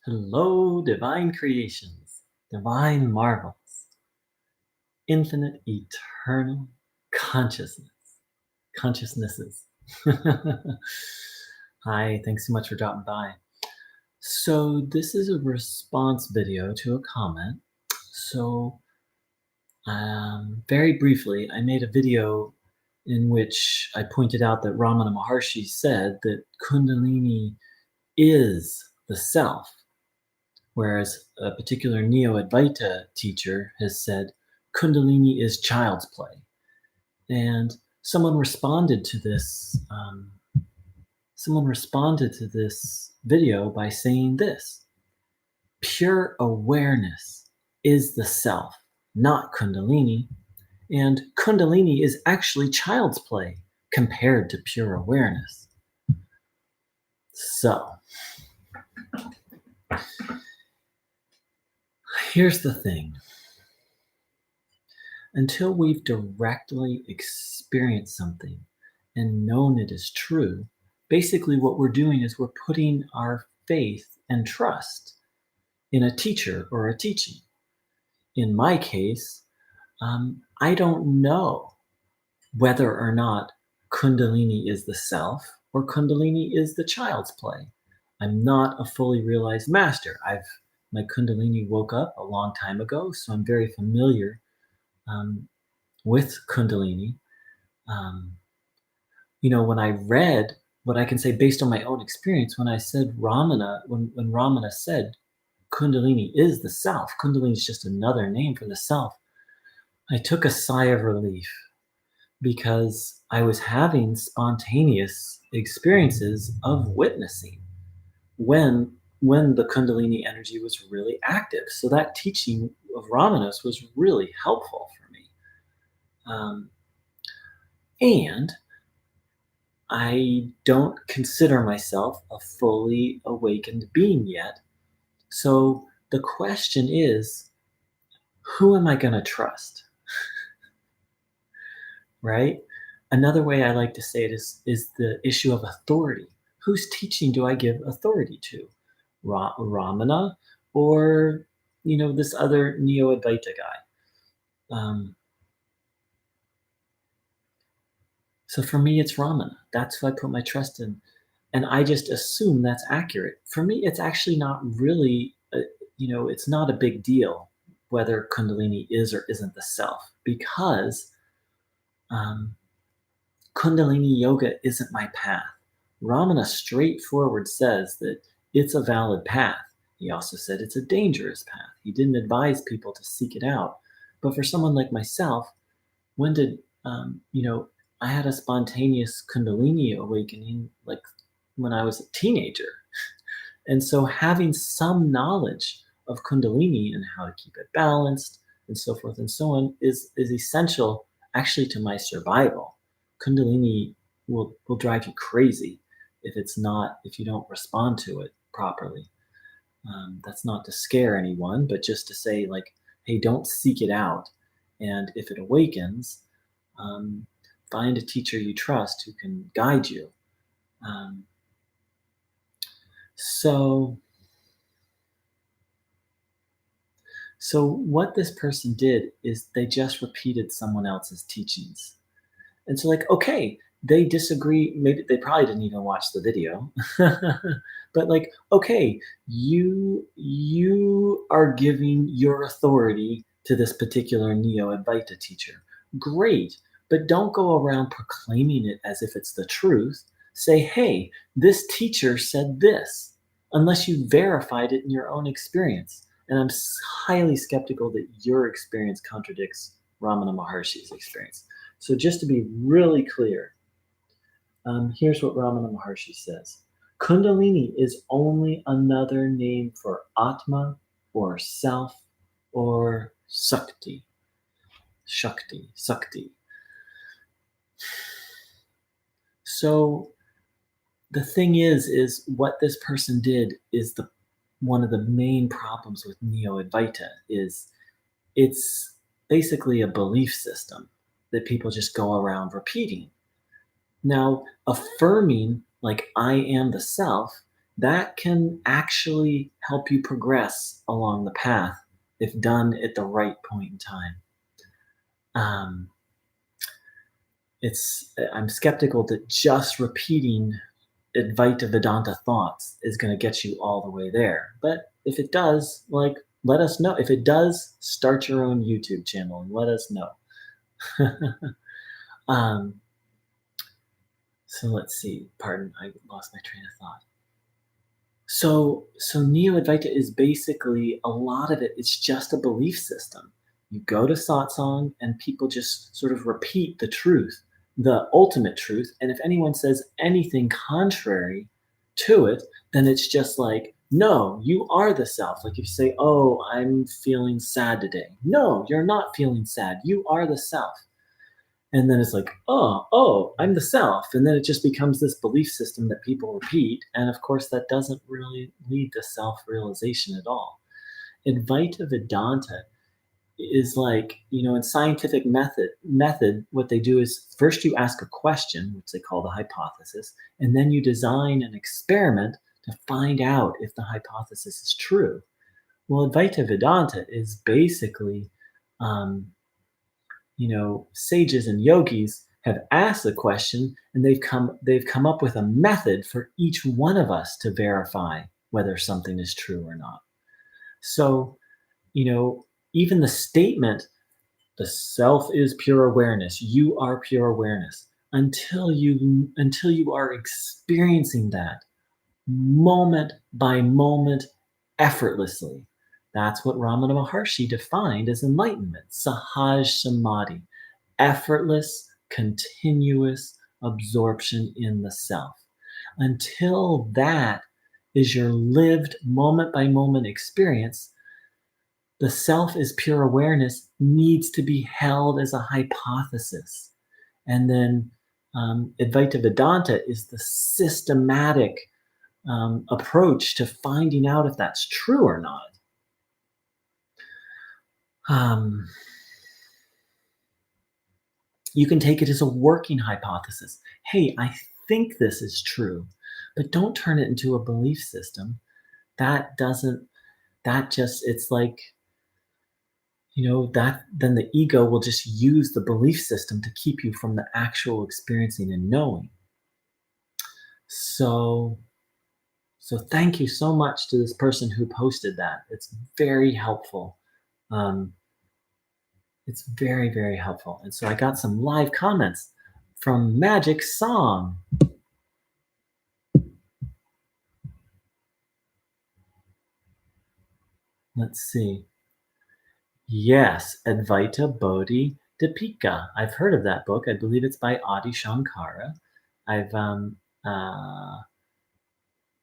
Hello, divine creations, divine marvels, infinite, eternal consciousnesses. Hi, thanks so much for dropping by. So this is a response video to a comment. So very briefly, I made a video in which I pointed out that Ramana Maharshi said that Kundalini is the self. Whereas a particular Neo-Advaita teacher has said, Kundalini is child's play. And someone responded to this video by saying this: pure awareness is the self, not Kundalini. And Kundalini is actually child's play compared to pure awareness. So, here's the thing. Until we've directly experienced something and known it is true, basically what we're doing is we're putting our faith and trust in a teacher or a teaching. In my case, I don't know whether or not Kundalini is the self or Kundalini is the child's play. I'm not a fully realized master. My Kundalini woke up a long time ago, so I'm very familiar with Kundalini. When I read, what I can say based on my own experience, when I said Ramana, when Ramana said Kundalini is the self, Kundalini is just another name for the self, I took a sigh of relief because I was having spontaneous experiences of witnessing when the Kundalini energy was really active. So that teaching of Ramana's was really helpful for me. And I don't consider myself a fully awakened being yet. So the question is, who am I going to trust? Right? Another way I like to say it is the issue of authority. Whose teaching do I give authority to? Ramana or, this other Neo-Advaita guy? So for me, it's Ramana. That's who I put my trust in. And I just assume that's accurate. For me, it's actually not really, it's not a big deal whether Kundalini is or isn't the self, because Kundalini yoga isn't my path. Ramana straightforward says that it's a valid path. He also said it's a dangerous path. He didn't advise people to seek it out. But for someone like myself, when did, I had a spontaneous Kundalini awakening like when I was a teenager. And so having some knowledge of Kundalini and how to keep it balanced and so forth and so on is essential actually to my survival. Kundalini will drive you crazy if you don't respond to it properly. That's not to scare anyone, but just to say, like, hey, don't seek it out. And if it awakens, find a teacher you trust who can guide you. So what this person did is they just repeated someone else's teachings. And so, like, okay, they disagree. Maybe they probably didn't even watch the video. But like, okay, you are giving your authority to this particular Neo-Advaita teacher. Great. But don't go around proclaiming it as if it's the truth. Say, hey, this teacher said this, unless you verified it in your own experience. And I'm highly skeptical that your experience contradicts Ramana Maharshi's experience. So just to be really clear, here's what Ramana Maharshi says. Kundalini is only another name for Atma or self or Sakti. Shakti. So the thing is what this person did is one of the main problems with Neo-Advaita is it's basically a belief system that people just go around repeating. Now, affirming, like, I am the self, that can actually help you progress along the path if done at the right point in time. Um, I'm skeptical that just repeating Advaita Vedanta thoughts is going to get you all the way there. But if it does, let us know. If it does, start your own YouTube channel and let us know. um, so let's see. Pardon, I lost my train of thought. So Neo-Advaita is basically a lot of it. It's just a belief system. You go to satsang and people just sort of repeat the truth, the ultimate truth. And if anyone says anything contrary to it, then it's just like, no, you are the self. Like if you say, oh, I'm feeling sad today. No, you're not feeling sad. You are the self. And then it's like, oh, I'm the self. And then it just becomes this belief system that people repeat. And of course, that doesn't really lead to self-realization at all. Advaita Vedanta is like, in scientific method, what they do is first you ask a question, which they call the hypothesis, and then you design an experiment to find out if the hypothesis is true. Well, Advaita Vedanta is basically, sages and yogis have asked the question and they've come up with a method for each one of us to verify whether something is true or not. So, even the statement, the self is pure awareness, you are pure awareness, until you are experiencing that moment by moment effortlessly. That's what Ramana Maharshi defined as enlightenment, sahaj samadhi, effortless, continuous absorption in the self. Until that is your lived moment by moment experience, the self is pure awareness needs to be held as a hypothesis. And then Advaita Vedanta is the systematic approach to finding out if that's true or not. You can take it as a working hypothesis. Hey, I think this is true, but don't turn it into a belief system. It's like, then the ego will just use the belief system to keep you from the actual experiencing and knowing. So thank you so much to this person who posted that. It's very helpful. It's very, very helpful. And so I got some live comments from Magic Song. Let's see. Yes, Advaita Bodhi Dipika. I've heard of that book. I believe it's by Adi Shankara.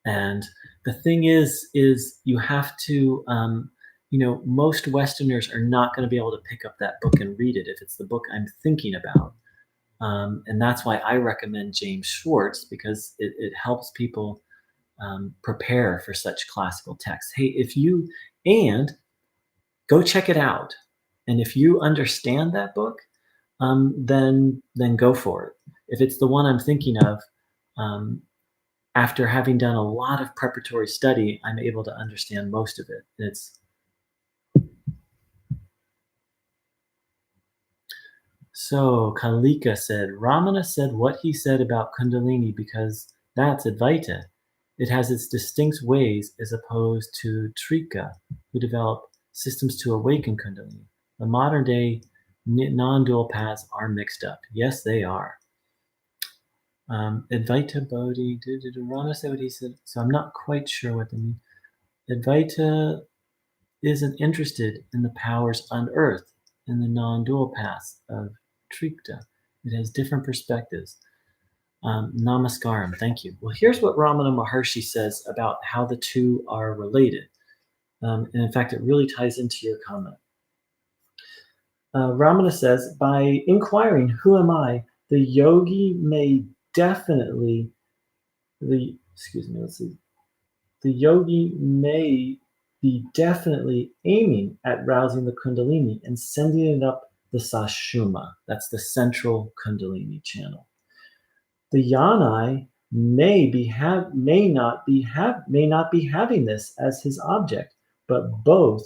And the thing is you have to, most Westerners are not going to be able to pick up that book and read it if it's the book I'm thinking about. And that's why I recommend James Schwartz, because it helps people prepare for such classical texts. Hey, go check it out. And if you understand that book, then go for it. If it's the one I'm thinking of, after having done a lot of preparatory study, I'm able to understand most of it. So Kalika said, Ramana said what he said about Kundalini because that's Advaita. It has its distinct ways as opposed to Trika, who develop systems to awaken Kundalini. The modern day non-dual paths are mixed up. Yes, they are. Advaita Bodhi, did Ramana say what he said? So I'm not quite sure what they mean. Advaita isn't interested in the powers unearthed in the non-dual paths of Trikta. It has different perspectives. Namaskaram, thank you. Well, here's what Ramana Maharshi says about how the two are related. And in fact, it really ties into your comment. Ramana says, by inquiring, who am I, the yogi may definitely, the yogi may be definitely aiming at rousing the Kundalini and sending it up the Sashuma. That's the central Kundalini channel. The Yanai may not be having this as his object, but both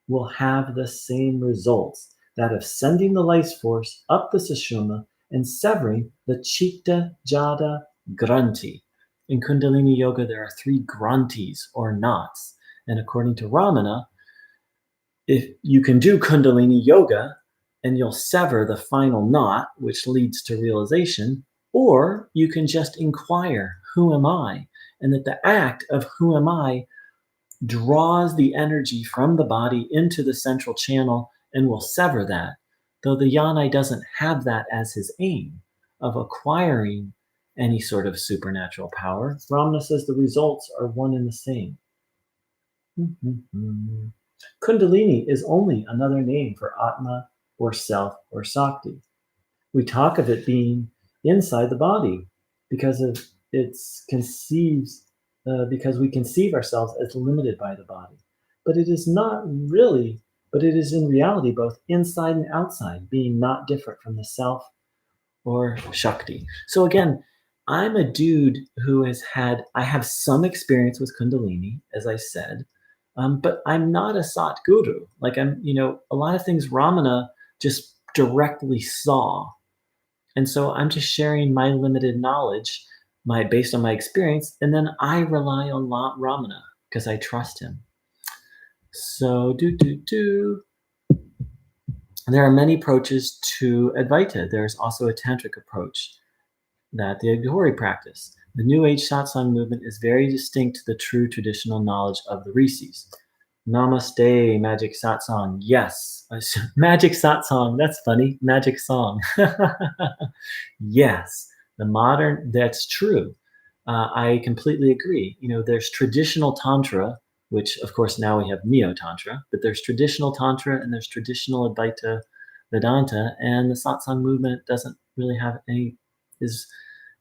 will have the same results, that of sending the life force up the sushumna and severing the chitta jada granti. In Kundalini Yoga, there are 3 grantis or knots, and according to Ramana, if you can do Kundalini Yoga and you'll sever the final knot, which leads to realization, or you can just inquire, who am I? And that the act of who am I draws the energy from the body into the central channel and will sever that. Though the Yanai doesn't have that as his aim of acquiring any sort of supernatural power, Ramana says the results are one and the same. Kundalini is only another name for Atma or self or Sakti. We talk of it being inside the body because of because we conceive ourselves as limited by the body. But it is not really, but it is in reality both inside and outside, being not different from the self or Shakti. So again, I'm a dude who I have some experience with Kundalini, as I said, but I'm not a Sat guru. Like a lot of things Ramana just directly saw. And so I'm just sharing my limited knowledge, based on my experience, and then I rely on Ramana because I trust him. So there are many approaches to Advaita. There's also a tantric approach that the Aghori practice. The New Age satsang movement is very distinct to the true traditional knowledge of the rishis. Namaste, magic satsang. Yes, magic satsang. That's funny. Magic song. Yes, that's true. I completely agree. There's traditional tantra, which of course now we have neo-tantra, but there's traditional tantra and there's traditional Advaita Vedanta, and the satsang movement doesn't really have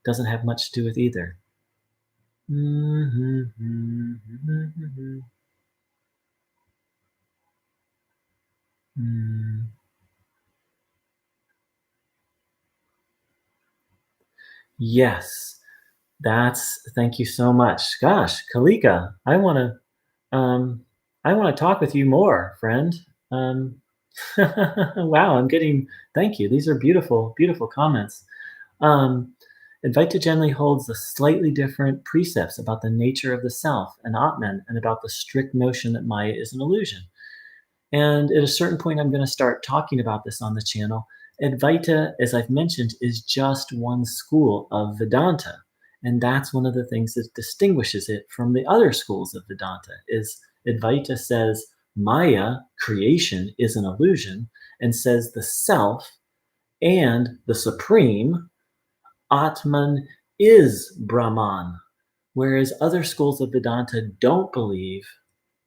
doesn't have much to do with either. Yes, thank you so much. Gosh, Kalika, I want to talk with you more, friend. Wow, thank you. These are beautiful, beautiful comments. Advaita generally holds the slightly different precepts about the nature of the self and Atman, and about the strict notion that Maya is an illusion. And at a certain point, I'm going to start talking about this on the channel. Advaita, as I've mentioned, is just one school of Vedanta. And that's one of the things that distinguishes it from the other schools of Vedanta, is Advaita says Maya, creation, is an illusion, and says the self and the supreme, Atman, is Brahman. Whereas other schools of Vedanta don't believe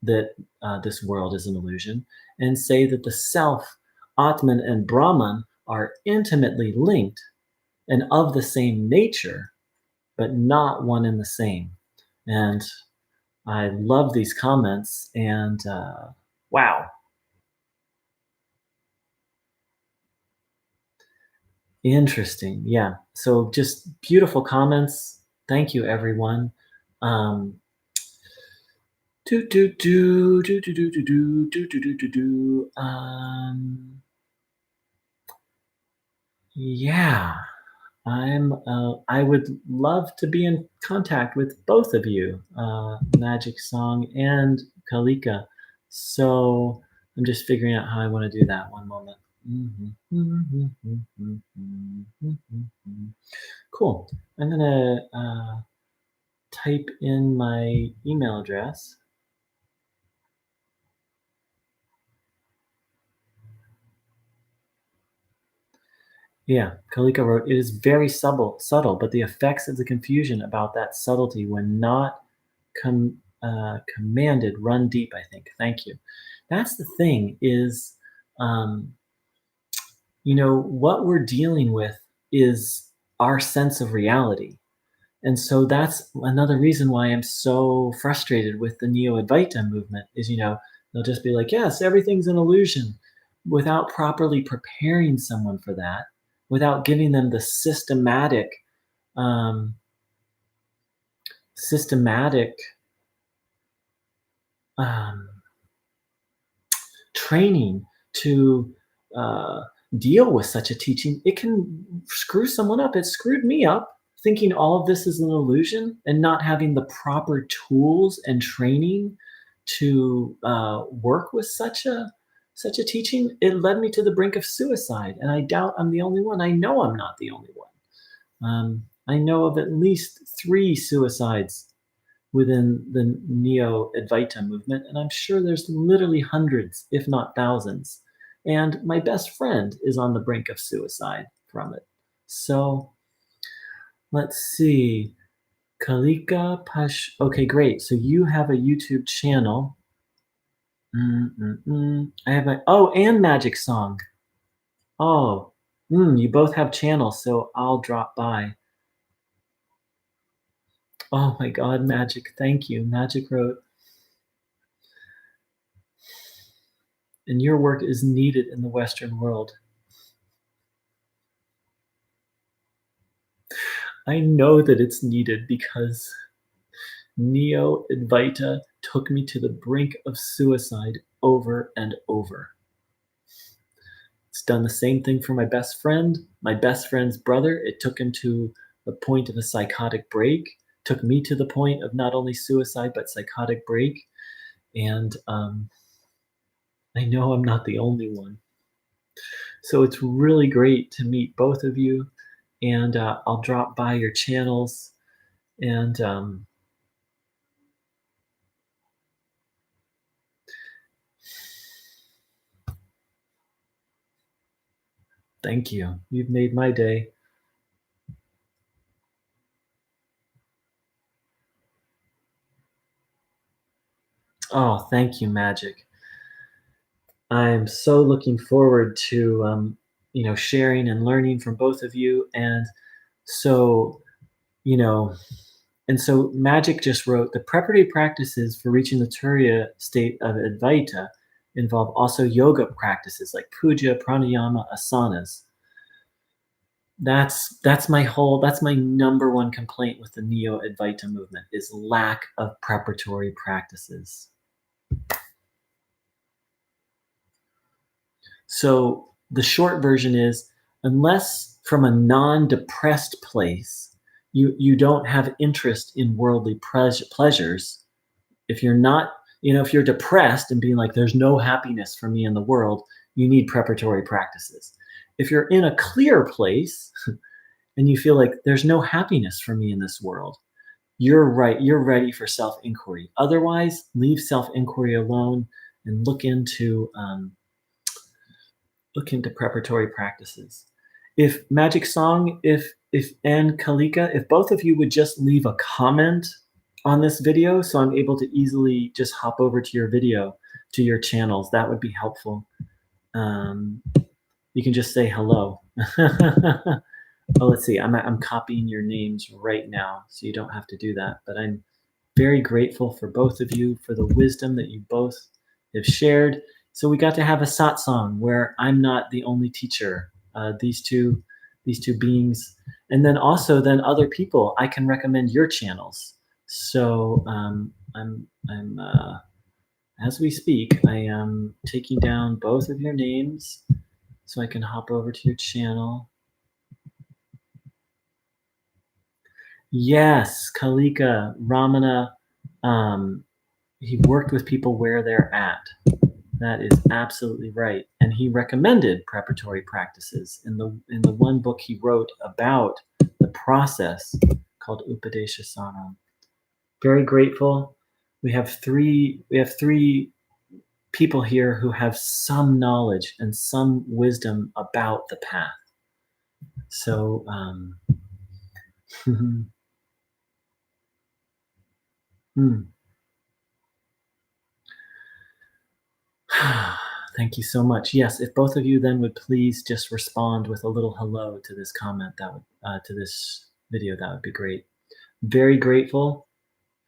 that this world is an illusion, and say that the self, Atman, and Brahman are intimately linked and of the same nature, but not one and the same. And I love these comments, and wow. Interesting. Yeah. So just beautiful comments. Thank you, everyone. Yeah, I would love to be in contact with both of you, Magic Song and Kalika. So I'm just figuring out how I want to do that. One moment. Cool. I'm gonna type in my email address. Yeah, Kalika wrote, it is very subtle, but the effects of the confusion about that subtlety when not commanded run deep, I think. Thank you. That's the thing is, what we're dealing with is our sense of reality. And so that's another reason why I'm so frustrated with the Neo-Advaita movement is, they'll just be like, yes, everything's an illusion, without properly preparing someone for that, without giving them the systematic systematic um, training to uh, deal with such a teaching, it can screw someone up. It screwed me up thinking all of this is an illusion and not having the proper tools and training to work with such a teaching. It led me to the brink of suicide, and I doubt I'm the only one. I know I'm not the only one. I know of at least 3 suicides within the Neo-Advaita movement, and I'm sure there's literally hundreds, if not thousands. And my best friend is on the brink of suicide from it. So let's see. Kalika Pash. Okay, great. So you have a YouTube channel. I have and Magic Song. Oh, you both have channels, so I'll drop by. Oh my God, Magic, thank you. Magic wrote, and your work is needed in the Western world. I know that it's needed because Neo-Advaita took me to the brink of suicide over and over. It's done the same thing for my best friend, my best friend's brother. It took him to the point of a psychotic break, took me to the point of not only suicide, but psychotic break. And I know I'm not the only one. So it's really great to meet both of you. And I'll drop by your channels. And thank you. You've made my day. Oh, thank you, Magic. I'm so looking forward to sharing and learning from both of you. And so, you know, and so Magic just wrote the preparatory practices for reaching the Turiya state of Advaita involve also yoga practices like puja, pranayama, asanas. That's my number one complaint with the Neo-Advaita movement is lack of preparatory practices. So the short version is, unless from a non-depressed place, you don't have interest in worldly pleasures. If you're not, if you're depressed and being like, there's no happiness for me in the world, you need preparatory practices. If you're in a clear place and you feel like there's no happiness for me in this world, you're right. You're ready for self-inquiry. Otherwise, leave self-inquiry alone and look into preparatory practices. If Magic Song, if and Kalika, if both of you would just leave a comment on this video, so I'm able to easily just hop over to your video, to your channels, that would be helpful. You can just say hello. Oh, let's see. I'm copying your names right now, so you don't have to do that. But I'm very grateful for both of you for the wisdom that you both have shared. So we got to have a satsang where I'm not the only teacher. These two beings, and then also then other people. I can recommend your channels. So I'm as we speak, I am taking down both of your names so I can hop over to your channel. Yes, Kalika, Ramana, he worked with people where they're at. That is absolutely right. And he recommended preparatory practices in the one book he wrote about the process called Upadesha Saram. Very grateful. We have three people here who have some knowledge and some wisdom about the path. So thank you so much. Yes, if both of you then would please just respond with a little hello to this comment, that would to this video, that would be great. Very grateful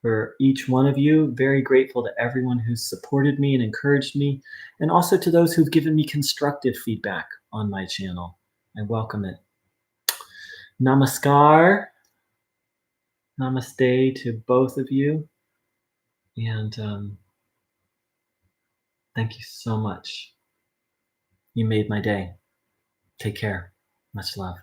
for each one of you. Very grateful to everyone who's supported me and encouraged me, and also to those who've given me constructive feedback on my channel. I welcome it. Namaskar. Namaste to both of you. And thank you so much. You made my day. Take care. Much love.